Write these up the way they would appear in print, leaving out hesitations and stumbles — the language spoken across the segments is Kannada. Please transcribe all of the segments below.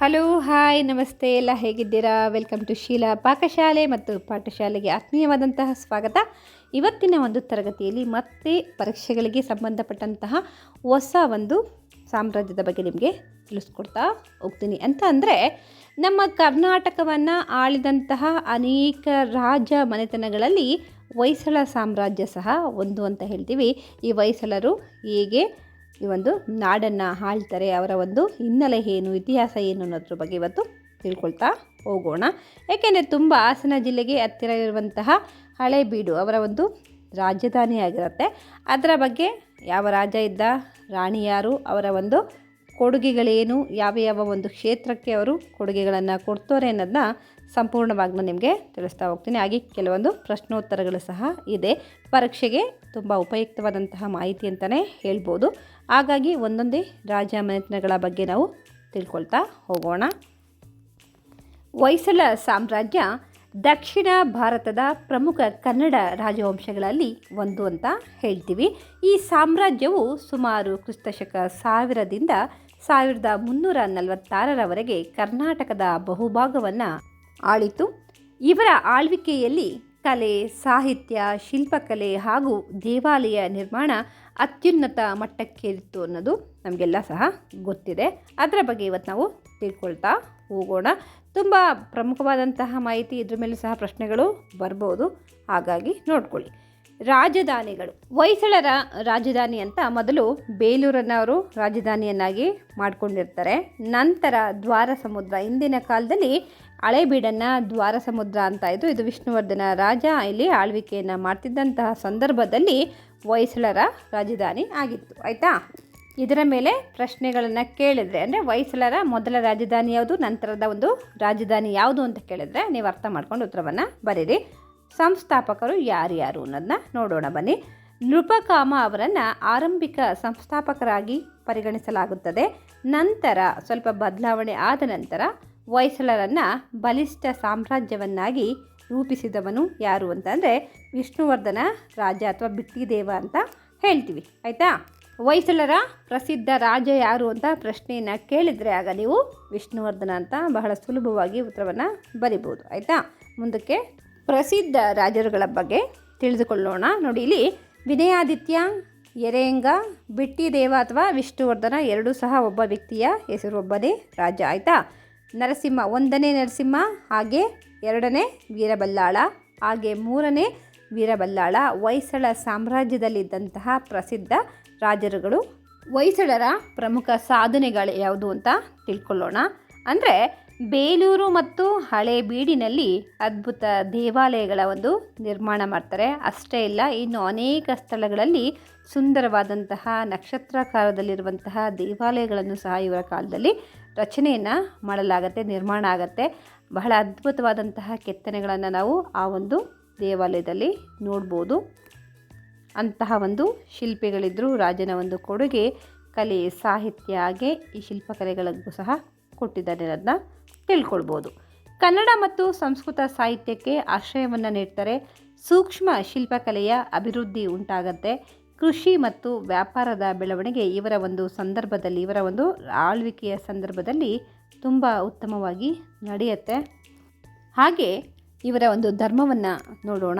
ಹಲೋ ಹಾಯ್ ನಮಸ್ತೆ, ಎಲ್ಲ ಹೇಗಿದ್ದೀರಾ? ವೆಲ್ಕಮ್ ಟು ಶೀಲಾ ಪಾಕಶಾಲೆ ಮತ್ತು ಪಾಠಶಾಲೆಗೆ ಆತ್ಮೀಯವಾದಂತಹ ಸ್ವಾಗತ. ಇವತ್ತಿನ ಒಂದು ತರಗತಿಯಲ್ಲಿ ಮತ್ತೆ ಪರೀಕ್ಷೆಗಳಿಗೆ ಸಂಬಂಧಪಟ್ಟಂತಹ ಹೊಸ ಒಂದು ಸಾಮ್ರಾಜ್ಯದ ಬಗ್ಗೆ ನಿಮಗೆ ತಿಳಿಸ್ಕೊಡ್ತಾ ಹೋಗ್ತೀನಿ. ಅಂದರೆ ನಮ್ಮ ಕರ್ನಾಟಕವನ್ನು ಆಳಿದಂತಹ ಅನೇಕ ರಾಜ ಮನೆತನಗಳಲ್ಲಿ ಹೊಯ್ಸಳ ಸಾಮ್ರಾಜ್ಯ ಸಹ ಒಂದು ಅಂತ ಹೇಳ್ತೀವಿ. ಈ ಹೊಯ್ಸಳರು ಹೇಗೆ ಈ ಒಂದು ನಾಡನ್ನು ಆಳ್ತಾರೆ, ಅವರ ಒಂದು ಹಿನ್ನೆಲೆ ಏನು, ಇತಿಹಾಸ ಏನು ಅನ್ನೋದ್ರ ಬಗ್ಗೆ ಇವತ್ತು ತಿಳ್ಕೊಳ್ತಾ ಹೋಗೋಣ. ಏಕೆಂದರೆ ತುಂಬ ಹಾಸನ ಜಿಲ್ಲೆಗೆ ಹತ್ತಿರ ಇರುವಂತಹ ಹಳೇಬೀಡು ಅವರ ಒಂದು ರಾಜಧಾನಿ ಆಗಿರುತ್ತೆ. ಅದರ ಬಗ್ಗೆ ಯಾವ ರಾಜ ಇದ್ದ, ರಾಣಿ ಯಾರು, ಅವರ ಒಂದು ಕೊಡುಗೆಗಳೇನು, ಯಾವ ಒಂದು ಕ್ಷೇತ್ರಕ್ಕೆ ಅವರು ಕೊಡುಗೆಗಳನ್ನು ಕೊಡ್ತಾರೆ ಅನ್ನೋದನ್ನ ಸಂಪೂರ್ಣವಾಗಿ ನಾನು ನಿಮಗೆ ತಿಳಿಸ್ತಾ ಹೋಗ್ತೀನಿ. ಹಾಗೆ ಕೆಲವೊಂದು ಪ್ರಶ್ನೋತ್ತರಗಳು ಸಹ ಇದೆ. ಪರೀಕ್ಷೆಗೆ ತುಂಬ ಉಪಯುಕ್ತವಾದಂತಹ ಮಾಹಿತಿ ಅಂತಲೇ ಹೇಳ್ಬೋದು. ಹಾಗಾಗಿ ಒಂದೊಂದೇ ರಾಜ ಮನೆತನಗಳ ಬಗ್ಗೆ ನಾವು ತಿಳ್ಕೊಳ್ತಾ ಹೋಗೋಣ. ಹೊಯ್ಸಳ ಸಾಮ್ರಾಜ್ಯ ದಕ್ಷಿಣ ಭಾರತದ ಪ್ರಮುಖ ಕನ್ನಡ ರಾಜವಂಶಗಳಲ್ಲಿ ಒಂದು ಅಂತ ಹೇಳ್ತೀವಿ. ಈ ಸಾಮ್ರಾಜ್ಯವು ಸುಮಾರು ಕ್ರಿಸ್ತಶಕ 1000ರಿಂದ 1346ರವರೆಗೆ ಕರ್ನಾಟಕದ ಬಹುಭಾಗವನ್ನು ಆಳಿತು. ಇವರ ಆಳ್ವಿಕೆಯಲ್ಲಿ ಕಲೆ, ಸಾಹಿತ್ಯ, ಶಿಲ್ಪಕಲೆ ಹಾಗೂ ದೇವಾಲಯ ನಿರ್ಮಾಣ ಅತ್ಯುನ್ನತ ಮಟ್ಟಕ್ಕೇರಿತ್ತು ಅನ್ನೋದು ನಮಗೆಲ್ಲ ಸಹ ಗೊತ್ತಿದೆ. ಅದರ ಬಗ್ಗೆ ಇವತ್ತು ನಾವು ತಿಳ್ಕೊಳ್ತಾ ಹೋಗೋಣ. ತುಂಬ ಪ್ರಮುಖವಾದಂತಹ ಮಾಹಿತಿ, ಇದ್ರ ಮೇಲೆ ಸಹ ಪ್ರಶ್ನೆಗಳು ಬರ್ಬೋದು, ಹಾಗಾಗಿ ನೋಡ್ಕೊಳ್ಳಿ. ರಾಜಧಾನಿಗಳು. ಹೊಯ್ಸಳರ ರಾಜಧಾನಿ ಅಂತ ಮೊದಲು ಬೇಲೂರನ್ನು ಅವರು ರಾಜಧಾನಿಯನ್ನಾಗಿ ಮಾಡಿಕೊಂಡಿರ್ತಾರೆ. ನಂತರ ದ್ವಾರ ಸಮುದ್ರ, ಇಂದಿನ ಕಾಲದಲ್ಲಿ ಹಳೇಬೀಡನ್ನು ದ್ವಾರ ಸಮುದ್ರ ಅಂತ ಇದ್ದು, ಇದು ವಿಷ್ಣುವರ್ಧನ ರಾಜ ಇಲ್ಲಿ ಆಳ್ವಿಕೆಯನ್ನು ಮಾಡ್ತಿದ್ದಂತಹ ಸಂದರ್ಭದಲ್ಲಿ ಹೊಯ್ಸಳರ ರಾಜಧಾನಿ ಆಗಿತ್ತು. ಆಯಿತಾ? ಇದರ ಮೇಲೆ ಪ್ರಶ್ನೆಗಳನ್ನು ಕೇಳಿದರೆ, ಅಂದರೆ ಹೊಯ್ಸಳರ ಮೊದಲ ರಾಜಧಾನಿ ಯಾವುದು, ನಂತರದ ಒಂದು ರಾಜಧಾನಿ ಯಾವುದು ಅಂತ ಕೇಳಿದರೆ ನೀವು ಅರ್ಥ ಮಾಡ್ಕೊಂಡು ಉತ್ತರವನ್ನು ಬರೀರಿ. ಸಂಸ್ಥಾಪಕರು ಯಾರ್ಯಾರು ಅನ್ನೋದನ್ನ ನೋಡೋಣ ಬನ್ನಿ. ನೃಪಕಾಮ ಅವರನ್ನು ಆರಂಭಿಕ ಸಂಸ್ಥಾಪಕರಾಗಿ ಪರಿಗಣಿಸಲಾಗುತ್ತದೆ. ನಂತರ ಸ್ವಲ್ಪ ಬದಲಾವಣೆ ಆದ ನಂತರ ಹೊಯ್ಸಳರನ್ನು ಬಲಿಷ್ಠ ಸಾಮ್ರಾಜ್ಯವನ್ನಾಗಿ ರೂಪಿಸಿದವನು ಯಾರು ಅಂತಂದರೆ ವಿಷ್ಣುವರ್ಧನ ರಾಜ ಅಥವಾ ಬಿಟ್ಟಿದೇವ ಅಂತ ಹೇಳ್ತೀವಿ. ಆಯಿತಾ? ಹೊಯ್ಸಳರ ಪ್ರಸಿದ್ಧ ರಾಜ ಯಾರು ಅಂತ ಪ್ರಶ್ನೆಯನ್ನು ಕೇಳಿದರೆ ಆಗ ನೀವು ವಿಷ್ಣುವರ್ಧನ ಅಂತ ಬಹಳ ಸುಲಭವಾಗಿ ಉತ್ತರವನ್ನು ಬರಿಬೋದು. ಆಯಿತಾ? ಮುಂದಕ್ಕೆ ಪ್ರಸಿದ್ಧ ರಾಜರುಗಳ ಬಗ್ಗೆ ತಿಳಿದುಕೊಳ್ಳೋಣ. ನೋಡಿ, ಇಲ್ಲಿ ವಿನಯಾದಿತ್ಯ, ಯರೇಂಗ, ಬಿಟ್ಟಿದೇವ ಅಥವಾ ವಿಷ್ಣುವರ್ಧನ ಎರಡೂ ಸಹ ಒಬ್ಬ ವ್ಯಕ್ತಿಯ ಹೆಸರು, ಒಬ್ಬನೇ ರಾಜ. ಆಯಿತಾ? ನರಸಿಂಹ, 1ನೇ ನರಸಿಂಹ, ಹಾಗೆ 2ನೇ ವೀರಬಲ್ಲಾಳ, ಹಾಗೆ 3ನೇ ವೀರಬಲ್ಲಾಳ ಹೊಯ್ಸಳ ಸಾಮ್ರಾಜ್ಯದಲ್ಲಿದ್ದಂತಹ ಪ್ರಸಿದ್ಧ ರಾಜರುಗಳು. ಹೊಯ್ಸಳರ ಪ್ರಮುಖ ಸಾಧನೆಗಳು ಯಾವುದು ಅಂತ ತಿಳ್ಕೊಳ್ಳೋಣ. ಅಂದರೆ ಬೇಲೂರು ಮತ್ತು ಹಳೇಬೀಡಿನಲ್ಲಿ ಅದ್ಭುತ ದೇವಾಲಯಗಳ ಒಂದು ನಿರ್ಮಾಣ ಮಾಡ್ತಾರೆ. ಅಷ್ಟೇ ಇಲ್ಲ, ಇನ್ನು ಅನೇಕ ಸ್ಥಳಗಳಲ್ಲಿ ಸುಂದರವಾದಂತಹ ನಕ್ಷತ್ರಾಕಾರದಲ್ಲಿರುವಂತಹ ದೇವಾಲಯಗಳನ್ನು ಸಹ ಇವರ ಕಾಲದಲ್ಲಿ ರಚನೆಯನ್ನು ಮಾಡಲಾಗತ್ತೆ, ನಿರ್ಮಾಣ ಆಗತ್ತೆ. ಬಹಳ ಅದ್ಭುತವಾದಂತಹ ಕೆತ್ತನೆಗಳನ್ನು ನಾವು ಆ ಒಂದು ದೇವಾಲಯದಲ್ಲಿ ನೋಡ್ಬೋದು. ಅಂತಹ ಒಂದು ಶಿಲ್ಪಿಗಳಿದ್ದರು. ರಾಜನ ಒಂದು ಕೊಡುಗೆ ಕಲೆ, ಸಾಹಿತ್ಯ, ಹಾಗೆ ಈ ಶಿಲ್ಪಕಲೆಗಳಿಗೂ ಸಹ ಕೊಟ್ಟಿದ್ದಾರೆ ಅನ್ನೋದನ್ನ ತಿಳ್ಕೊಳ್ಬೋದು. ಕನ್ನಡ ಮತ್ತು ಸಂಸ್ಕೃತ ಸಾಹಿತ್ಯಕ್ಕೆ ಆಶ್ರಯವನ್ನು ನೀಡ್ತಾರೆ. ಸೂಕ್ಷ್ಮ ಶಿಲ್ಪಕಲೆಯ ಅಭಿವೃದ್ಧಿ ಉಂಟಾಗತ್ತೆ. ಕೃಷಿ ಮತ್ತು ವ್ಯಾಪಾರದ ಬೆಳವಣಿಗೆ ಇವರ ಒಂದು ಸಂದರ್ಭದಲ್ಲಿ, ಇವರ ಒಂದು ಆಳ್ವಿಕೆಯ ಸಂದರ್ಭದಲ್ಲಿ ತುಂಬ ಉತ್ತಮವಾಗಿ ನಡೆಯುತ್ತೆ. ಹಾಗೆ ಇವರ ಒಂದು ಧರ್ಮವನ್ನು ನೋಡೋಣ.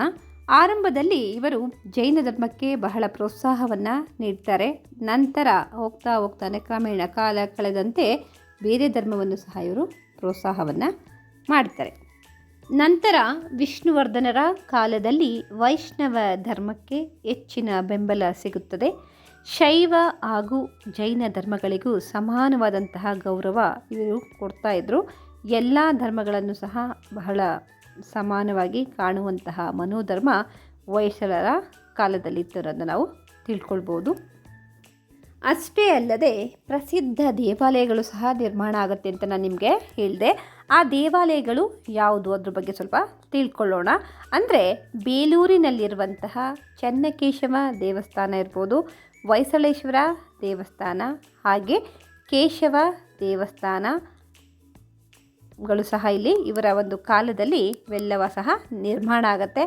ಆರಂಭದಲ್ಲಿ ಇವರು ಜೈನ ಧರ್ಮಕ್ಕೆ ಬಹಳ ಪ್ರೋತ್ಸಾಹವನ್ನು ನೀಡ್ತಾರೆ. ನಂತರ ಹೋಗ್ತಾನೆ ಕ್ರಮೇಣ ಕಾಲ ಕಳೆದಂತೆ ಬೇರೆ ಧರ್ಮವನ್ನು ಸಹ ಇವರು ಪ್ರೋತ್ಸಾಹವನ್ನು ಮಾಡ್ತಾರೆ. ನಂತರ ವಿಷ್ಣುವರ್ಧನರ ಕಾಲದಲ್ಲಿ ವೈಷ್ಣವ ಧರ್ಮಕ್ಕೆ ಹೆಚ್ಚಿನ ಬೆಂಬಲ ಸಿಗುತ್ತದೆ. ಶೈವ ಹಾಗೂ ಜೈನ ಧರ್ಮಗಳಿಗೂ ಸಮಾನವಾದಂತಹ ಗೌರವ ಇವರು ಕೊಡ್ತಾಯಿದ್ರು. ಎಲ್ಲ ಧರ್ಮಗಳನ್ನು ಸಹ ಬಹಳ ಸಮಾನವಾಗಿ ಕಾಣುವಂತಹ ಮನೋಧರ್ಮ ಹೊಯ್ಸಳರ ಕಾಲದಲ್ಲಿತ್ತು ಅನ್ನೋದನ್ನು ನಾವು ತಿಳ್ಕೊಳ್ಬೋದು. ಅಷ್ಟೇ ಅಲ್ಲದೆ ಪ್ರಸಿದ್ಧ ದೇವಾಲಯಗಳು ಸಹ ನಿರ್ಮಾಣ ಆಗುತ್ತೆ ಅಂತ ನಾನು ನಿಮಗೆ ಹೇಳಿದೆ. ಆ ದೇವಾಲಯಗಳು ಯಾವುದು ಅದ್ರ ಬಗ್ಗೆ ಸ್ವಲ್ಪ ತಿಳ್ಕೊಳ್ಳೋಣ. ಅಂದರೆ ಬೇಲೂರಿನಲ್ಲಿರುವಂತಹ ಚೆನ್ನಕೇಶವ ದೇವಸ್ಥಾನ ಇರ್ಬೋದು, ಹೊಯ್ಸಳೇಶ್ವರ ದೇವಸ್ಥಾನ, ಹಾಗೆ ಕೇಶವ ದೇವಸ್ಥಾನಗಳು ಸಹ ಇಲ್ಲಿ ಇವರ ಒಂದು ಕಾಲದಲ್ಲಿ ಇವೆಲ್ಲವ ಸಹ ನಿರ್ಮಾಣ ಆಗುತ್ತೆ.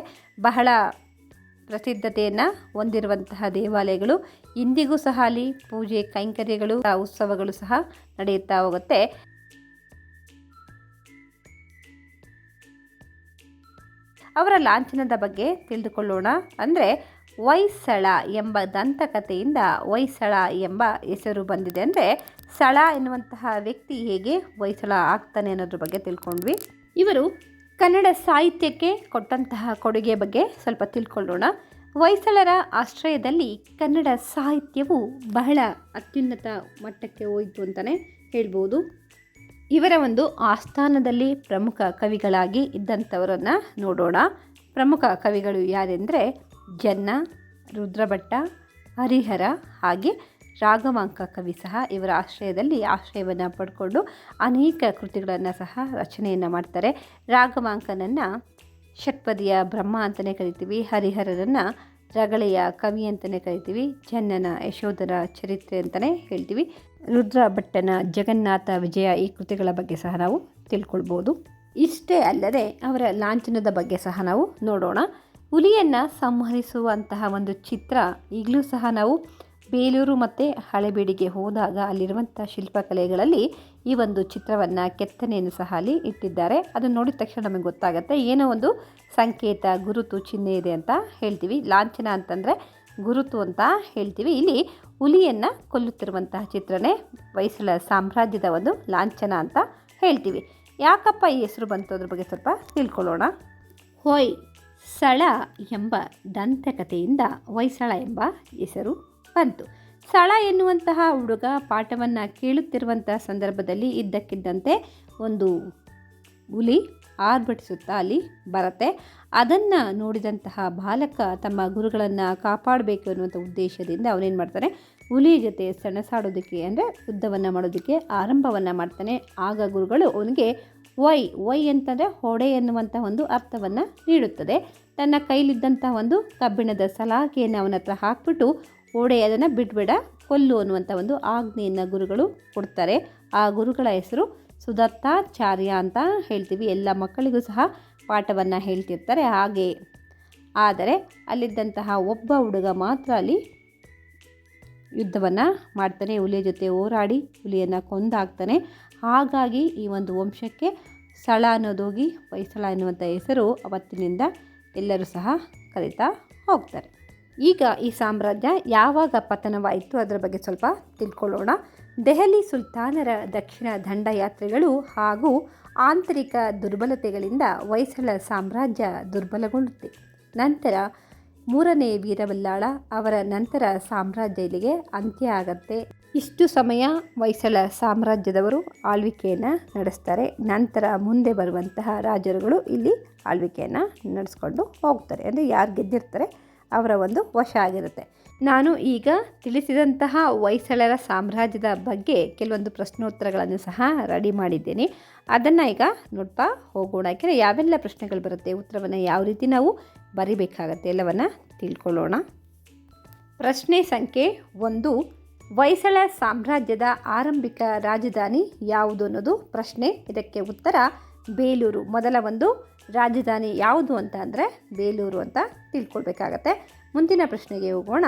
ಬಹಳ ಪ್ರಸಿದ್ಧತೆಯನ್ನು ಹೊಂದಿರುವಂತಹ ದೇವಾಲಯಗಳು. ಇಂದಿಗೂ ಸಹ ಅಲ್ಲಿ ಪೂಜೆ ಕೈಂಕರ್ಯಗಳು, ಉತ್ಸವಗಳು ಸಹ ನಡೆಯುತ್ತಾ ಹೋಗುತ್ತೆ. ಅವರ ಲಾಂಛನದ ಬಗ್ಗೆ ತಿಳಿದುಕೊಳ್ಳೋಣ. ಅಂದರೆ ಹೊಯ್ಸಳ ಎಂಬ ದಂತಕಥೆಯಿಂದ ಹೊಯ್ಸಳ ಎಂಬ ಹೆಸರು ಬಂದಿದೆ. ಅಂದರೆ ಸಳ ಎನ್ನುವಂತಹ ವ್ಯಕ್ತಿ ಹೇಗೆ ಹೊಯ್ಸಳ ಆಗ್ತಾನೆ ಅನ್ನೋದ್ರ ಬಗ್ಗೆ ತಿಳ್ಕೊಂಡ್ವಿ. ಇವರು ಕನ್ನಡ ಸಾಹಿತ್ಯಕ್ಕೆ ಕೊಟ್ಟಂತಹ ಕೊಡುಗೆ ಬಗ್ಗೆ ಸ್ವಲ್ಪ ತಿಳ್ಕೊಳ್ಳೋಣ. ಹೊಯ್ಸಳರ ಆಶ್ರಯದಲ್ಲಿ ಕನ್ನಡ ಸಾಹಿತ್ಯವು ಬಹಳ ಅತ್ಯುನ್ನತ ಮಟ್ಟಕ್ಕೆ ಹೋಯಿತು ಅಂತಲೇ ಹೇಳ್ಬೋದು. ಇವರ ಒಂದು ಆಸ್ಥಾನದಲ್ಲಿ ಪ್ರಮುಖ ಕವಿಗಳಾಗಿ ಇದ್ದಂಥವರನ್ನು ನೋಡೋಣ. ಪ್ರಮುಖ ಕವಿಗಳು ಯಾರೆಂದರೆ ಜನ್ನ, ರುದ್ರಭಟ್ಟ, ಹರಿಹರ ಹಾಗೆ ರಾಘವಾಂಕ ಕವಿ ಸಹ ಇವರ ಆಶ್ರಯವನ್ನು ಪಡ್ಕೊಂಡು ಅನೇಕ ಕೃತಿಗಳನ್ನು ಸಹ ರಚನೆಯನ್ನು ಮಾಡ್ತಾರೆ. ರಾಘವಾಂಕನನ್ನು ಷಟ್ಪದಿಯ ಬ್ರಹ್ಮ ಅಂತಲೇ ಕರಿತೀವಿ, ಹರಿಹರರನ್ನು ರಗಳೆಯ ಕವಿ ಅಂತಲೇ ಕರಿತೀವಿ, ಜನ್ನನ ಯಶೋಧರ ಚರಿತ್ರೆ ಅಂತಲೇ ಹೇಳ್ತೀವಿ, ರುದ್ರಭಟ್ಟನ ಜಗನ್ನಾಥ ವಿಜಯ ಈ ಕೃತಿಗಳ ಬಗ್ಗೆ ಸಹ ನಾವು ತಿಳ್ಕೊಳ್ಬೋದು. ಇಷ್ಟೇ ಅಲ್ಲದೆ ಅವರ ಲಾಂಛನದ ಬಗ್ಗೆ ಸಹ ನಾವು ನೋಡೋಣ. ಹುಲಿಯನ್ನು ಸಂಹರಿಸುವಂತಹ ಒಂದು ಚಿತ್ರ ಈಗಲೂ ಸಹ ನಾವು ಬೇಲೂರು ಮತ್ತು ಹಳೆಬೀಡಿಗೆ ಹೋದಾಗ ಅಲ್ಲಿರುವಂಥ ಶಿಲ್ಪಕಲೆಗಳಲ್ಲಿ ಈ ಒಂದು ಚಿತ್ರವನ್ನು ಕೆತ್ತನೆಯನ್ನು ಸಹ ಅಲ್ಲಿ ಇಟ್ಟಿದ್ದಾರೆ. ಅದನ್ನು ನೋಡಿದ ತಕ್ಷಣ ನಮಗೆ ಗೊತ್ತಾಗುತ್ತೆ ಏನೋ ಒಂದು ಸಂಕೇತ, ಗುರುತು, ಚಿಹ್ನೆ ಇದೆ ಅಂತ ಹೇಳ್ತೀವಿ. ಲಾಂಛನ ಅಂತಂದರೆ ಗುರುತು ಅಂತ ಹೇಳ್ತೀವಿ. ಇಲ್ಲಿ ಹುಲಿಯನ್ನು ಕೊಲ್ಲುತ್ತಿರುವಂತಹ ಚಿತ್ರನೇ ಹೊಯ್ಸಳ ಸಾಮ್ರಾಜ್ಯದ ಒಂದು ಲಾಂಛನ ಅಂತ ಹೇಳ್ತೀವಿ. ಯಾಕಪ್ಪ ಈ ಹೆಸರು ಬಂತು ಅದ್ರ ಬಗ್ಗೆ ಸ್ವಲ್ಪ ತಿಳ್ಕೊಳ್ಳೋಣ. ಹೊಯ್ಸಳ ಎಂಬ ದಂತಕಥೆಯಿಂದ ಹೊಯ್ಸಳ ಎಂಬ ಹೆಸರು ಬಂತು. ಸಳ ಎನ್ನುವಂತಹ ಹುಡುಗ ಪಾಠವನ್ನು ಕೇಳುತ್ತಿರುವಂತಹ ಸಂದರ್ಭದಲ್ಲಿ ಇದ್ದಕ್ಕಿದ್ದಂತೆ ಒಂದು ಹುಲಿ ಆರ್ಭಟಿಸುತ್ತಾ ಅಲ್ಲಿ ಬರುತ್ತೆ. ಅದನ್ನು ನೋಡಿದಂತಹ ಬಾಲಕ ತಮ್ಮ ಗುರುಗಳನ್ನು ಕಾಪಾಡಬೇಕು ಅನ್ನುವಂಥ ಉದ್ದೇಶದಿಂದ ಅವನೇನು ಮಾಡ್ತಾನೆ, ಹುಲಿ ಜೊತೆ ಸೆಣಸಾಡೋದಕ್ಕೆ ಅಂದರೆ ಯುದ್ಧವನ್ನು ಮಾಡೋದಕ್ಕೆ ಆರಂಭವನ್ನು ಮಾಡ್ತಾನೆ. ಆಗ ಗುರುಗಳು ಅವನಿಗೆ ಒಯ್ ಅಂತಂದರೆ ಹೊಡೆ ಎನ್ನುವಂಥ ಒಂದು ಅರ್ಥವನ್ನು ನೀಡುತ್ತದೆ. ತನ್ನ ಕೈಲಿದ್ದಂಥ ಒಂದು ಕಬ್ಬಿಣದ ಸಲಾಕೆಯನ್ನು ಅವನ ಹತ್ರ ಹಾಕ್ಬಿಟ್ಟು ಹೊಡೆ, ಅದನ್ನು ಬಿಡಬೇಡ, ಕೊಲ್ಲು ಅನ್ನುವಂಥ ಒಂದು ಆಜ್ಞೆಯನ್ನು ಗುರುಗಳು ಕೊಡ್ತಾರೆ. ಆ ಗುರುಗಳ ಹೆಸರು ಸುದತ್ತಾಚಾರ್ಯ ಅಂತ ಹೇಳ್ತೀವಿ. ಎಲ್ಲ ಮಕ್ಕಳಿಗೂ ಸಹ ಪಾಠವನ್ನು ಹೇಳ್ತಿರ್ತಾರೆ. ಹಾಗೆ ಆದರೆ ಅಲ್ಲಿದ್ದಂತಹ ಒಬ್ಬ ಹುಡುಗ ಮಾತ್ರ ಅಲ್ಲಿ ಯುದ್ಧವನ್ನು ಮಾಡ್ತಾನೆ, ಹುಲಿಯ ಜೊತೆ ಹೋರಾಡಿ ಹುಲಿಯನ್ನು ಕೊಂದಾಗ್ತಾನೆ. ಹಾಗಾಗಿ ಈ ಒಂದು ವಂಶಕ್ಕೆ ಸಳ ಅನ್ನೋದೋಗಿ ಹೊಯ್ಸಳ ಎನ್ನುವಂಥ ಹೆಸರು ಅವತ್ತಿನಿಂದ ಎಲ್ಲರೂ ಸಹ ಕರೀತಾ ಹೋಗ್ತಾರೆ. ಈಗ ಈ ಸಾಮ್ರಾಜ್ಯ ಯಾವಾಗ ಪತನವಾಯಿತು ಅದರ ಬಗ್ಗೆ ಸ್ವಲ್ಪ ತಿಳ್ಕೊಳ್ಳೋಣ. ದೆಹಲಿ ಸುಲ್ತಾನರ ದಕ್ಷಿಣ ದಂಡಯಾತ್ರೆಗಳು ಹಾಗೂ ಆಂತರಿಕ ದುರ್ಬಲತೆಗಳಿಂದ ಹೊಯ್ಸಳ ಸಾಮ್ರಾಜ್ಯ ದುರ್ಬಲಗೊಳ್ಳುತ್ತೆ. ನಂತರ 3ನೇ ವೀರಬಲ್ಲಾಳ ಅವರ ನಂತರ ಸಾಮ್ರಾಜ್ಯ ಇಲ್ಲಿಗೆ ಅಂತ್ಯ ಆಗತ್ತೆ. ಇಷ್ಟು ಸಮಯ ಹೊಯ್ಸಳ ಸಾಮ್ರಾಜ್ಯದವರು ಆಳ್ವಿಕೆಯನ್ನು ನಡೆಸ್ತಾರೆ. ನಂತರ ಮುಂದೆ ಬರುವಂತಹ ರಾಜರುಗಳು ಇಲ್ಲಿ ಆಳ್ವಿಕೆಯನ್ನು ನಡೆಸ್ಕೊಂಡು ಹೋಗ್ತಾರೆ. ಅಂದರೆ ಯಾರು ಗೆದ್ದಿರ್ತಾರೆ ಅವರ ಒಂದು ವಶ ಆಗಿರುತ್ತೆ. ನಾನು ಈಗ ತಿಳಿಸಿದಂತಹ ಹೊಯ್ಸಳರ ಸಾಮ್ರಾಜ್ಯದ ಬಗ್ಗೆ ಕೆಲವೊಂದು ಪ್ರಶ್ನೋತ್ತರಗಳನ್ನು ಸಹ ರೆಡಿ ಮಾಡಿದ್ದೇನೆ. ಅದನ್ನು ಈಗ ನೋಡ್ತಾ ಹೋಗೋಣ. ಯಾಕೆಂದರೆ ಯಾವೆಲ್ಲ ಪ್ರಶ್ನೆಗಳು ಬರುತ್ತೆ, ಉತ್ತರವನ್ನು ಯಾವ ರೀತಿ ನಾವು ಬರಿಬೇಕಾಗತ್ತೆ ಎಲ್ಲವನ್ನು ತಿಳ್ಕೊಳ್ಳೋಣ. ಪ್ರಶ್ನೆ ಸಂಖ್ಯೆ 1, ಹೊಯ್ಸಳ ಸಾಮ್ರಾಜ್ಯದ ಆರಂಭಿಕ ರಾಜಧಾನಿ ಯಾವುದು ಅನ್ನೋದು ಪ್ರಶ್ನೆ. ಇದಕ್ಕೆ ಉತ್ತರ ಬೇಲೂರು. ಮೊದಲ ಒಂದು ರಾಜಧಾನಿ ಯಾವುದು ಅಂತ ಅಂದರೆ ಬೇಲೂರು ಅಂತ ತಿಳ್ಕೊಳ್ಬೇಕಾಗತ್ತೆ. ಮುಂದಿನ ಪ್ರಶ್ನೆಗೆ ಹೋಗೋಣ.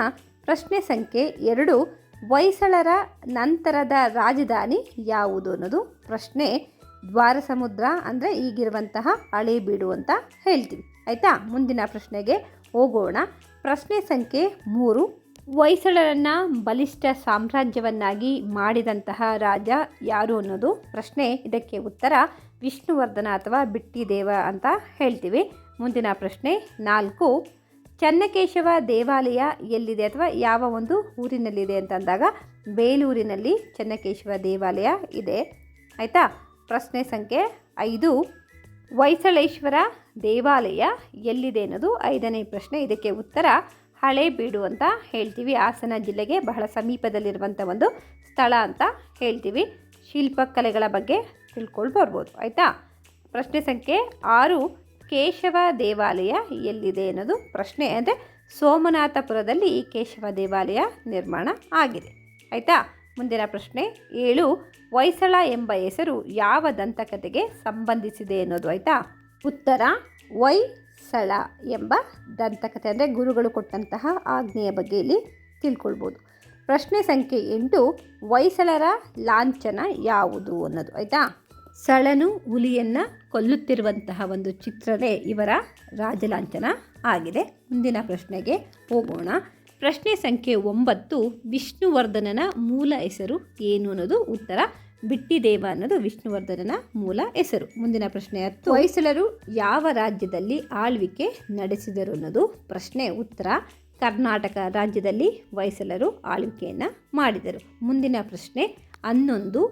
ಪ್ರಶ್ನೆ ಸಂಖ್ಯೆ 2, ಹೊಯ್ಸಳರ ನಂತರದ ರಾಜಧಾನಿ ಯಾವುದು ಅನ್ನೋದು ಪ್ರಶ್ನೆ. ದ್ವಾರಸಮುದ್ರ ಅಂದರೆ ಈಗಿರುವಂತಹ ಹಳೇಬೀಡು ಅಂತ ಹೇಳ್ತೀವಿ. ಆಯಿತಾ, ಮುಂದಿನ ಪ್ರಶ್ನೆಗೆ ಹೋಗೋಣ. ಪ್ರಶ್ನೆ ಸಂಖ್ಯೆ 3, ಹೊಯ್ಸಳರನ್ನು ಬಲಿಷ್ಠ ಸಾಮ್ರಾಜ್ಯವನ್ನಾಗಿ ಮಾಡಿದಂತಹ ರಾಜ ಯಾರು ಅನ್ನೋದು ಪ್ರಶ್ನೆ. ಇದಕ್ಕೆ ಉತ್ತರ ವಿಷ್ಣುವರ್ಧನ ಅಥವಾ ಬಿಟ್ಟಿದೇವ ಅಂತ ಹೇಳ್ತೀವಿ. ಮುಂದಿನ ಪ್ರಶ್ನೆ 4, ಚನ್ನಕೇಶವ ದೇವಾಲಯ ಎಲ್ಲಿದೆ ಅಥವಾ ಯಾವ ಒಂದು ಊರಿನಲ್ಲಿದೆ ಅಂತಂದಾಗ ಬೇಲೂರಿನಲ್ಲಿ ಚನ್ನಕೇಶವ ದೇವಾಲಯ ಇದೆ. ಆಯಿತಾ. ಪ್ರಶ್ನೆ ಸಂಖ್ಯೆ 5, ಹೊಯ್ಸಳೇಶ್ವರ ದೇವಾಲಯ ಎಲ್ಲಿದೆ ಅನ್ನೋದು 5ನೇ ಪ್ರಶ್ನೆ. ಇದಕ್ಕೆ ಉತ್ತರ ಹಳೇಬೀಡು ಅಂತ ಹೇಳ್ತೀವಿ. ಹಾಸನ ಜಿಲ್ಲೆಗೆ ಬಹಳ ಸಮೀಪದಲ್ಲಿರುವಂಥ ಒಂದು ಸ್ಥಳ ಅಂತ ಹೇಳ್ತೀವಿ. ಶಿಲ್ಪಕಲೆಗಳ ಬಗ್ಗೆ ತಿಳ್ಕೊಂಡು ಬರ್ಬೋದು. ಆಯಿತಾ. ಪ್ರಶ್ನೆ ಸಂಖ್ಯೆ 6, ಕೇಶವ ದೇವಾಲಯ ಎಲ್ಲಿದೆ ಅನ್ನೋದು ಪ್ರಶ್ನೆ. ಅಂದರೆ ಸೋಮನಾಥಪುರದಲ್ಲಿ ಈ ಕೇಶವ ದೇವಾಲಯ ನಿರ್ಮಾಣ ಆಗಿದೆ. ಆಯಿತಾ. ಮುಂದಿನ ಪ್ರಶ್ನೆ 7, ಹೊಯ್ಸಳ ಎಂಬ ಹೆಸರು ಯಾವ ದಂತಕಥೆಗೆ ಸಂಬಂಧಿಸಿದೆ ಅನ್ನೋದು. ಆಯಿತಾ. ಉತ್ತರ ಹೊಯ್ಸಳ ಎಂಬ ದಂತಕಥೆ ಅಂದರೆ ಗುರುಗಳು ಕೊಟ್ಟಂತಹ ಆಜ್ಞೆಯ ಬಗ್ಗೆ ಇಲ್ಲಿ ತಿಳ್ಕೊಳ್ಬೋದು. ಪ್ರಶ್ನೆ ಸಂಖ್ಯೆ 8, ಹೊಯ್ಸಳರ ಲಾಂಛನ ಯಾವುದು ಅನ್ನೋದು. ಆಯಿತಾ. ಸಳನು ಹುಲಿಯನ್ನು ಕೊಲ್ಲುತ್ತಿರುವಂತಹ ಒಂದು ಚಿತ್ರವೇ ಇವರ ರಾಜಲಾಂಛನ ಆಗಿದೆ. ಮುಂದಿನ ಪ್ರಶ್ನೆಗೆ ಹೋಗೋಣ. ಪ್ರಶ್ನೆ ಸಂಖ್ಯೆ 9, ವಿಷ್ಣುವರ್ಧನನ ಮೂಲ ಹೆಸರು ಏನು ಅನ್ನೋದು ಉತ್ತರ. ಬಿಟ್ಟಿದೇವ ಅನ್ನೋದು ವಿಷ್ಣುವರ್ಧನನ ಮೂಲ ಹೆಸರು. ಮುಂದಿನ ಪ್ರಶ್ನೆ 10, ಹೊಯ್ಸಳರು ಯಾವ ರಾಜ್ಯದಲ್ಲಿ ಆಳ್ವಿಕೆ ನಡೆಸಿದರು ಅನ್ನೋದು ಪ್ರಶ್ನೆ. ಉತ್ತರ ಕರ್ನಾಟಕ ರಾಜ್ಯದಲ್ಲಿ ಹೊಯ್ಸಳರು ಆಳ್ವಿಕೆಯನ್ನು ಮಾಡಿದರು. ಮುಂದಿನ ಪ್ರಶ್ನೆ 11,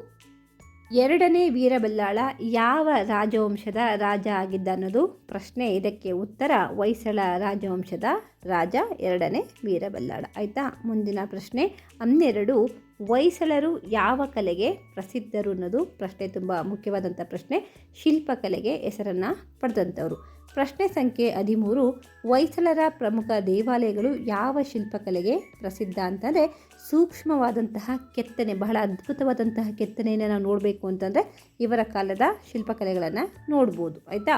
ಎರಡನೇ ವೀರಬಲ್ಲಾಳ ಯಾವ ರಾಜವಂಶದ ರಾಜ ಆಗಿದ್ದ ಅನ್ನೋದು ಪ್ರಶ್ನೆ. ಇದಕ್ಕೆ ಉತ್ತರ ಹೊಯ್ಸಳ ರಾಜವಂಶದ ರಾಜ ಎರಡನೇ ವೀರಬಲ್ಲಾಳ. ಆಯಿತಾ. ಮುಂದಿನ ಪ್ರಶ್ನೆ 12, ಹೊಯ್ಸಳರು ಯಾವ ಕಲೆಗೆ ಪ್ರಸಿದ್ಧರು ಅನ್ನೋದು ಪ್ರಶ್ನೆ. ತುಂಬ ಮುಖ್ಯವಾದಂಥ ಪ್ರಶ್ನೆ. ಶಿಲ್ಪಕಲೆಗೆ ಹೆಸರನ್ನು ಪಡೆದಂಥವರು. ಪ್ರಶ್ನೆ ಸಂಖ್ಯೆ 13, ಹೊಯ್ಸಳರ ಪ್ರಮುಖ ದೇವಾಲಯಗಳು ಯಾವ ಶಿಲ್ಪಕಲೆಗೆ ಪ್ರಸಿದ್ಧ ಅಂತಂದರೆ ಸೂಕ್ಷ್ಮವಾದಂತಹ ಕೆತ್ತನೆ, ಬಹಳ ಅದ್ಭುತವಾದಂತಹ ಕೆತ್ತನೆಯನ್ನು ನಾವು ನೋಡಬೇಕು ಅಂತಂದರೆ ಇವರ ಕಾಲದ ಶಿಲ್ಪಕಲೆಗಳನ್ನು ನೋಡ್ಬೋದು. ಆಯಿತಾ.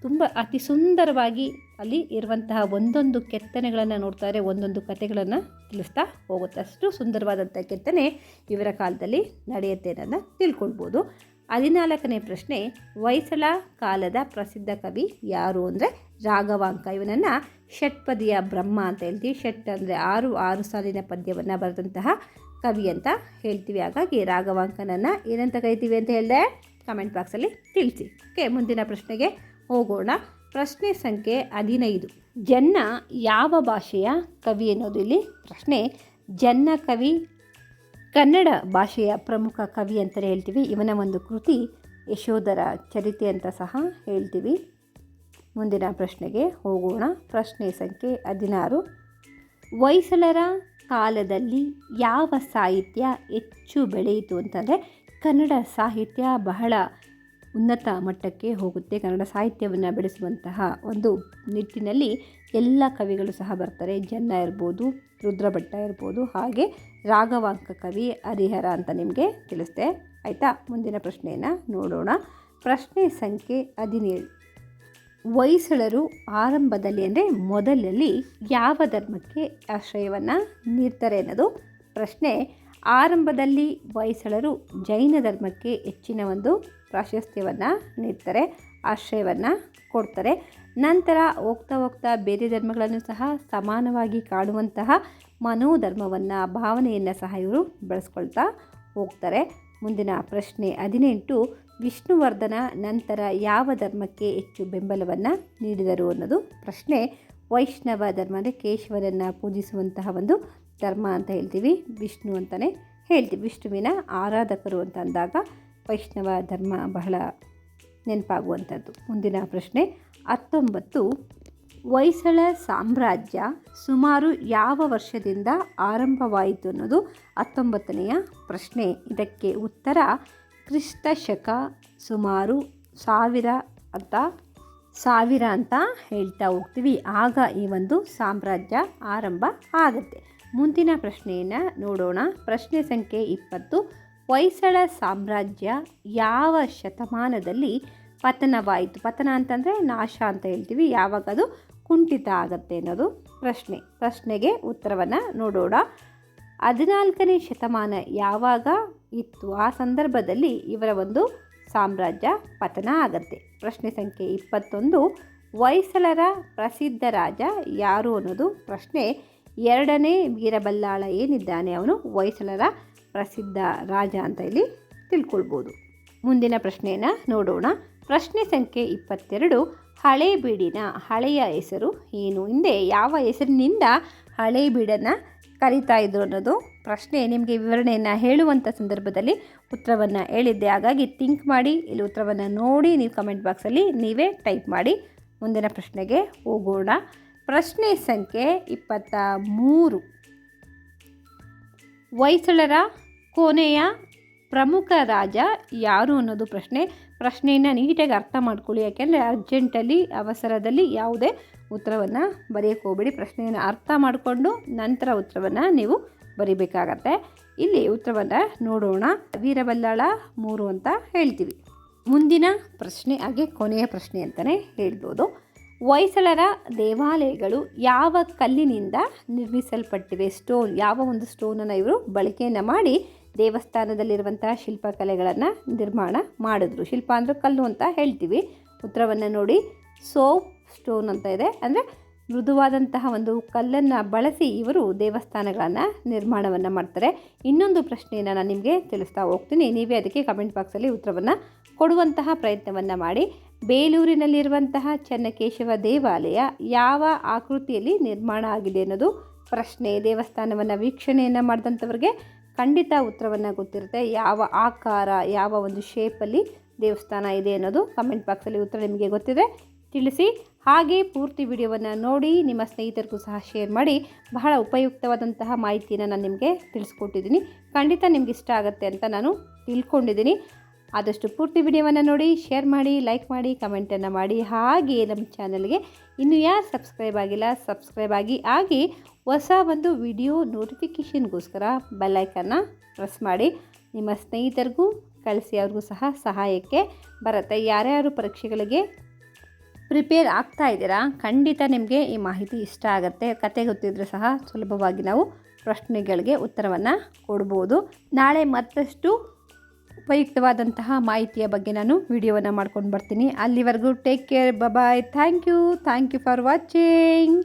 ತುಂಬ ಅತಿ ಸುಂದರವಾಗಿ ಅಲ್ಲಿ ಇರುವಂತಹ ಒಂದೊಂದು ಕೆತ್ತನೆಗಳನ್ನು ನೋಡ್ತಾರೆ, ಒಂದೊಂದು ಕಥೆಗಳನ್ನು ತಿಳಿಸ್ತಾ ಹೋಗುತ್ತೆ. ಅಷ್ಟು ಸುಂದರವಾದಂಥ ಕೆತ್ತನೆ ಇವರ ಕಾಲದಲ್ಲಿ ನಡೆಯುತ್ತೆ ಅನ್ನೋದನ್ನ ತಿಳ್ಕೊಳ್ಬೋದು. 14ನೇ ಪ್ರಶ್ನೆ, ಹೊಯ್ಸಳ ಕಾಲದ ಪ್ರಸಿದ್ಧ ಕವಿ ಯಾರು ಅಂದರೆ ರಾಘವಾಂಕ. ಇವನನ್ನು ಷಟ್ಪದಿಯ ಬ್ರಹ್ಮ ಅಂತ ಹೇಳ್ತೀವಿ. ಷಟ್ ಅಂದರೆ 6 ಸಾಲಿನ ಪದ್ಯವನ್ನು ಬರೆದಂತಹ ಕವಿ ಅಂತ ಹೇಳ್ತೀವಿ. ಹಾಗಾಗಿ ರಾಘವಾಂಕನನ್ನು ಏನಂತ ಕರಿತೀವಿ ಅಂತ ಹೇಳಿದೆ ಕಮೆಂಟ್ ಬಾಕ್ಸಲ್ಲಿ ತಿಳಿಸಿ. ಓಕೆ. ಮುಂದಿನ ಪ್ರಶ್ನೆಗೆ ಹೋಗೋಣ. ಪ್ರಶ್ನೆ ಸಂಖ್ಯೆ 15, ಜನ್ನ ಯಾವ ಭಾಷೆಯ ಕವಿ ಅನ್ನೋದು ಇಲ್ಲಿ ಪ್ರಶ್ನೆ. ಜನ್ನ ಕವಿ ಕನ್ನಡ ಭಾಷೆಯ ಪ್ರಮುಖ ಕವಿ ಅಂತಲೇ ಹೇಳ್ತೀವಿ. ಇವನ ಒಂದು ಕೃತಿ ಯಶೋಧರ ಚರಿತೆ ಅಂತ ಸಹ ಹೇಳ್ತೀವಿ. ಮುಂದಿನ ಪ್ರಶ್ನೆಗೆ ಹೋಗೋಣ. ಪ್ರಶ್ನೆ ಸಂಖ್ಯೆ 16, ಹೊಯ್ಸಳರ ಕಾಲದಲ್ಲಿ ಯಾವ ಸಾಹಿತ್ಯ ಹೆಚ್ಚು ಬೆಳೆಯಿತು ಅಂತಂದರೆ ಕನ್ನಡ ಸಾಹಿತ್ಯ ಬಹಳ ಉನ್ನತ ಮಟ್ಟಕ್ಕೆ ಹೋಗುತ್ತೆ. ಕನ್ನಡ ಸಾಹಿತ್ಯವನ್ನು ಬೆಳೆಸುವಂತಹ ಒಂದು ನಿಟ್ಟಿನಲ್ಲಿ ಎಲ್ಲ ಕವಿಗಳು ಸಹ ಬರ್ತಾರೆ. ಜನ್ನ ಇರ್ಬೋದು, ರುದ್ರಭಟ್ಟ ಇರ್ಬೋದು, ಹಾಗೆ ರಾಘವಾಂಕ ಕವಿ, ಹರಿಹರ ಅಂತ ನಿಮಗೆ ತಿಳಿಸ್ತೆ. ಆಯಿತಾ. ಮುಂದಿನ ಪ್ರಶ್ನೆಯನ್ನು ನೋಡೋಣ. ಪ್ರಶ್ನೆ ಸಂಖ್ಯೆ 17, ಹೊಯ್ಸಳರು ಆರಂಭದಲ್ಲಿ ಅಂದರೆ ಮೊದಲಲ್ಲಿ ಯಾವ ಧರ್ಮಕ್ಕೆ ಆಶ್ರಯವನ್ನು ನೀಡ್ತಾರೆ ಅನ್ನೋದು ಪ್ರಶ್ನೆ. ಆರಂಭದಲ್ಲಿ ಹೊಯ್ಸಳರು ಜೈನ ಧರ್ಮಕ್ಕೆ ಹೆಚ್ಚಿನ ಒಂದು ಪ್ರಾಶಸ್ತ್ಯವನ್ನು ನೀಡ್ತಾರೆ, ಆಶ್ರಯವನ್ನು ಕೊಡ್ತಾರೆ. ನಂತರ ಹೋಗ್ತಾ ಹೋಗ್ತಾ ಬೇರೆ ಧರ್ಮಗಳನ್ನು ಸಹ ಸಮಾನವಾಗಿ ಕಾಣುವಂತಹ ಮನೋಧರ್ಮವನ್ನು, ಭಾವನೆಯನ್ನು ಸಹ ಇವರು ಬೆಳೆಸ್ಕೊಳ್ತಾ ಹೋಗ್ತಾರೆ. ಮುಂದಿನ ಪ್ರಶ್ನೆ 18, ವಿಷ್ಣುವರ್ಧನ ನಂತರ ಯಾವ ಧರ್ಮಕ್ಕೆ ಹೆಚ್ಚು ಬೆಂಬಲವನ್ನು ನೀಡಿದರು ಅನ್ನೋದು ಪ್ರಶ್ನೆ. ವೈಷ್ಣವ ಧರ್ಮ ಅಂದರೆ ಕೇಶವನನ್ನು ಪೂಜಿಸುವಂತಹ ಒಂದು ಧರ್ಮ ಅಂತ ಹೇಳ್ತೀವಿ. ವಿಷ್ಣು ಅಂತಲೇ ಹೇಳ್ತೀವಿ. ವಿಷ್ಣುವಿನ ಆರಾಧಕರು ಅಂತ ಅಂದಾಗ ವೈಷ್ಣವ ಧರ್ಮ ಬಹಳ ನೆನಪಾಗುವಂಥದ್ದು. ಮುಂದಿನ ಪ್ರಶ್ನೆ 19, ಹೊಯ್ಸಳ ಸಾಮ್ರಾಜ್ಯ ಸುಮಾರು ಯಾವ ವರ್ಷದಿಂದ ಆರಂಭವಾಯಿತು ಅನ್ನೋದು 19ನೆಯ ಪ್ರಶ್ನೆ. ಇದಕ್ಕೆ ಉತ್ತರ ಕ್ರಿಸ್ತ ಶಕ ಸುಮಾರು 1000 ಅಂತ ಹೇಳ್ತಾ ಹೋಗ್ತೀವಿ. ಆಗ ಈ ಒಂದು ಸಾಮ್ರಾಜ್ಯ ಆರಂಭ ಆಗುತ್ತೆ. ಮುಂದಿನ ಪ್ರಶ್ನೆಯನ್ನು ನೋಡೋಣ. ಪ್ರಶ್ನೆ ಸಂಖ್ಯೆ 20, ಹೊಯ್ಸಳ ಸಾಮ್ರಾಜ್ಯ ಯಾವ ಶತಮಾನದಲ್ಲಿ ಪತನವಾಯಿತು? ಪತನ ಅಂತಂದರೆ ನಾಶ ಅಂತ ಹೇಳ್ತೀವಿ. ಯಾವಾಗ ಅದು ಕುಂಠಿತ ಆಗುತ್ತೆ ಅನ್ನೋದು ಪ್ರಶ್ನೆ. ಪ್ರಶ್ನೆಗೆ ಉತ್ತರವನ್ನು ನೋಡೋಣ. 14ನೇ ಶತಮಾನ ಯಾವಾಗ ಇತ್ತು ಆ ಸಂದರ್ಭದಲ್ಲಿ ಇವರ ಒಂದು ಸಾಮ್ರಾಜ್ಯ ಪತನ ಆಗುತ್ತೆ. ಪ್ರಶ್ನೆ ಸಂಖ್ಯೆ 21, ಹೊಯ್ಸಳರ ಪ್ರಸಿದ್ಧ ರಾಜ ಯಾರು ಅನ್ನೋದು ಪ್ರಶ್ನೆ. 2ನೇ ವೀರಬಲ್ಲಾಳ ಏನಿದ್ದಾನೆ ಅವನು ಹೊಯ್ಸಳರ ಪ್ರಸಿದ್ಧ ರಾಜ ಅಂತ ಇಲ್ಲಿ ತಿಳ್ಕೊಳ್ಬೋದು. ಮುಂದಿನ ಪ್ರಶ್ನೆಯನ್ನು ನೋಡೋಣ. ಪ್ರಶ್ನೆ ಸಂಖ್ಯೆ 22, ಹಳೇಬೀಡಿನ ಹಳೆಯ ಹೆಸರು ಏನು? ಹಿಂದೆ ಯಾವ ಹೆಸರಿನಿಂದ ಹಳೇಬೀಡನ್ನು ಕರೀತಾ ಇದ್ರು ಅನ್ನೋದು ಪ್ರಶ್ನೆ. ನಿಮಗೆ ವಿವರಣೆಯನ್ನು ಹೇಳುವಂಥ ಸಂದರ್ಭದಲ್ಲಿ ಉತ್ತರವನ್ನು ಹೇಳಿದ್ದೆ. ಹಾಗಾಗಿ ಥಿಂಕ್ ಮಾಡಿ ಇಲ್ಲಿ ಉತ್ತರವನ್ನು ನೋಡಿ ನೀವು ಕಮೆಂಟ್ ಬಾಕ್ಸಲ್ಲಿ ನೀವೇ ಟೈಪ್ ಮಾಡಿ. ಮುಂದಿನ ಪ್ರಶ್ನೆಗೆ ಹೋಗೋಣ. ಪ್ರಶ್ನೆ ಸಂಖ್ಯೆ 23, ಹೊಯ್ಸಳರ ಕೊನೆಯ ಪ್ರಮುಖ ರಾಜ ಯಾರು ಅನ್ನೋದು ಪ್ರಶ್ನೆ. ಪ್ರಶ್ನೆಯನ್ನು ನೀಟಾಗಿ ಅರ್ಥ ಮಾಡ್ಕೊಳ್ಳಿ, ಯಾಕೆಂದರೆ ಅರ್ಜೆಂಟಲ್ಲಿ ಅವಸರದಲ್ಲಿ ಯಾವುದೇ ಉತ್ತರವನ್ನು ಬರೆಯೋಕ್ಕೆ ಹೋಗಬೇಡಿ. ಪ್ರಶ್ನೆಯನ್ನು ಅರ್ಥ ಮಾಡಿಕೊಂಡು ನಂತರ ಉತ್ತರವನ್ನು ನೀವು ಬರೀಬೇಕಾಗತ್ತೆ. ಇಲ್ಲಿ ಉತ್ತರವನ್ನು ನೋಡೋಣ. ವೀರಬಲ್ಲಾಳ 3 ಅಂತ ಹೇಳ್ತೀವಿ. ಮುಂದಿನ ಪ್ರಶ್ನೆ ಹಾಗೆ ಕೊನೆಯ ಪ್ರಶ್ನೆ ಅಂತಲೇ ಹೇಳ್ಬೋದು. ಹೊಯ್ಸಳರ ದೇವಾಲಯಗಳು ಯಾವ ಕಲ್ಲಿನಿಂದ ನಿರ್ಮಿಸಲ್ಪಟ್ಟಿವೆ? ಸ್ಟೋನ್, ಯಾವ ಒಂದು ಸ್ಟೋನನ್ನು ಇವರು ಬಳಕೆಯನ್ನು ಮಾಡಿ ದೇವಸ್ಥಾನದಲ್ಲಿರುವಂತಹ ಶಿಲ್ಪಕಲೆಗಳನ್ನು ನಿರ್ಮಾಣ ಮಾಡಿದ್ರು. ಶಿಲ್ಪ ಅಂದರೆ ಕಲ್ಲು ಅಂತ ಹೇಳ್ತೀವಿ. ಉತ್ತರವನ್ನು ನೋಡಿ, ಸೋಪ್ ಸ್ಟೋನ್ ಅಂತ ಇದೆ. ಅಂದರೆ ಮೃದುವಾದಂತಹ ಒಂದು ಕಲ್ಲನ್ನು ಬಳಸಿ ಇವರು ದೇವಸ್ಥಾನಗಳನ್ನು ನಿರ್ಮಾಣವನ್ನು ಮಾಡ್ತಾರೆ. ಇನ್ನೊಂದು ಪ್ರಶ್ನೆಯನ್ನು ನಾನು ನಿಮಗೆ ತಿಳಿಸ್ತಾ ಹೋಗ್ತೀನಿ, ನೀವೇ ಅದಕ್ಕೆ ಕಮೆಂಟ್ ಬಾಕ್ಸಲ್ಲಿ ಉತ್ತರವನ್ನು ಕೊಡುವಂತಹ ಪ್ರಯತ್ನವನ್ನು ಮಾಡಿ. ಬೇಲೂರಿನಲ್ಲಿರುವಂತಹ ಚೆನ್ನಕೇಶವ ದೇವಾಲಯ ಯಾವ ಆಕೃತಿಯಲ್ಲಿ ನಿರ್ಮಾಣ ಆಗಿದೆ ಅನ್ನೋದು ಪ್ರಶ್ನೆ. ದೇವಸ್ಥಾನವನ್ನು ವೀಕ್ಷಣೆಯನ್ನು ಮಾಡಿದಂಥವ್ರಿಗೆ ಖಂಡಿತ ಉತ್ತರವನ್ನು ಗೊತ್ತಿರುತ್ತೆ. ಯಾವ ಆಕಾರ, ಯಾವ ಒಂದು ಶೇಪಲ್ಲಿ ದೇವಸ್ಥಾನ ಇದೆ ಅನ್ನೋದು ಕಮೆಂಟ್ ಬಾಕ್ಸಲ್ಲಿ ಉತ್ತರ ನಿಮಗೆ ಗೊತ್ತಿದೆ ತಿಳಿಸಿ. ಹಾಗೆ ಪೂರ್ತಿ ವಿಡಿಯೋವನ್ನು ನೋಡಿ ನಿಮ್ಮ ಸ್ನೇಹಿತರಿಗೂ ಸಹ ಶೇರ್ ಮಾಡಿ. ಬಹಳ ಉಪಯುಕ್ತವಾದಂತಹ ಮಾಹಿತಿಯನ್ನು ನಾನು ನಿಮಗೆ ತಿಳಿಸ್ಕೊಟ್ಟಿದ್ದೀನಿ. ಖಂಡಿತ ನಿಮ್ಗೆ ಇಷ್ಟ ಆಗುತ್ತೆ ಅಂತ ನಾನು ತಿಳ್ಕೊಂಡಿದ್ದೀನಿ. ಆದಷ್ಟು ಪೂರ್ತಿ ವಿಡಿಯೋವನ್ನು ನೋಡಿ, ಶೇರ್ ಮಾಡಿ, ಲೈಕ್ ಮಾಡಿ, ಕಮೆಂಟನ್ನು ಮಾಡಿ. ಹಾಗೆ ನಮ್ಮ ಚಾನಲ್ಗೆ ಇನ್ನೂ ಯಾರು ಸಬ್ಸ್ಕ್ರೈಬ್ ಆಗಿಲ್ಲ ಸಬ್ಸ್ಕ್ರೈಬ್ ಆಗಿ. ಹಾಗೆ ಹೊಸ ಒಂದು ವಿಡಿಯೋ ನೋಟಿಫಿಕೇಷನ್ಗೋಸ್ಕರ ಬೆಲ್ಲೈಕನ್ನು ಪ್ರೆಸ್ ಮಾಡಿ. ನಿಮ್ಮ ಸ್ನೇಹಿತರಿಗೂ ಕಳಿಸಿ, ಅವ್ರಿಗೂ ಸಹ ಸಹಾಯಕ್ಕೆ ಬರುತ್ತೆ. ಯಾರ್ಯಾರು ಪರೀಕ್ಷೆಗಳಿಗೆ ಪ್ರಿಪೇರ್ ಆಗ್ತಾ ಇದ್ದೀರಾ, ಖಂಡಿತ ನಿಮಗೆ ಈ ಮಾಹಿತಿ ಇಷ್ಟ ಆಗುತ್ತೆ. ಕತೆ ಗೊತ್ತಿದ್ದರೆ ಸಹ ಸುಲಭವಾಗಿ ನಾವು ಪ್ರಶ್ನೆಗಳಿಗೆ ಉತ್ತರವನ್ನು ಕೊಡ್ಬೋದು. ನಾಳೆ ಮತ್ತಷ್ಟು ಉಪಯುಕ್ತವಾದಂತಹ ಮಾಹಿತಿಯ ಬಗ್ಗೆ ನಾನು ವಿಡಿಯೋವನ್ನು ಮಾಡ್ಕೊಂಡು ಬರ್ತೀನಿ. ಅಲ್ಲಿವರೆಗೂ take care, bye. Thank you for watching.